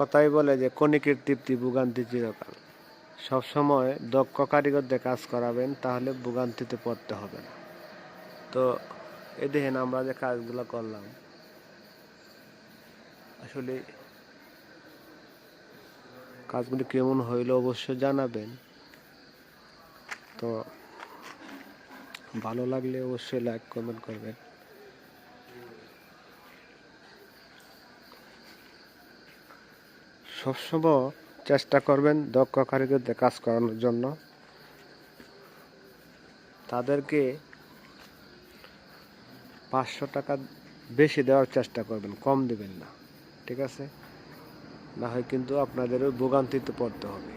কথাই বলে যে ক্ষণিকের তৃপ্তি ভোগান্তি চিরকাল। সবসময় দক্ষ কারিগরদের কাজ করাবেন, তাহলে ভোগান্তিতে পড়তে হবে না। তো এই দেখেন আমরা যে কাজগুলো করলাম, আসলে কাজগুলি কেমন হইলো অবশ্যই জানাবেন। তো ভালো লাগলে অবশ্যই লাইক কমেন্ট করবেন। সবসময় চেষ্টা করবেন দক্ষ কারিগরদের কাজ করানোর জন্য। তাদেরকে 500 টাকা বেশি দেওয়ার চেষ্টা করবেন, কম দেবেন না, ঠিক আছে? না হয় কিন্তু আপনাদেরও ভোগান্তিতে পড়তে হবে।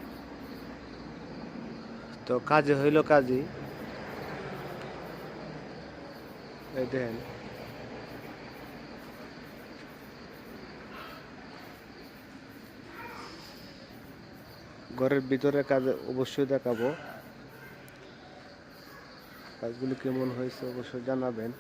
তো কাজে হইল কাজই। এই দেখেন ঘরের ভিতরে কাজ অবশ্যই দেখাবো। কাজগুলি কেমন হয়েছে অবশ্যই জানাবেন।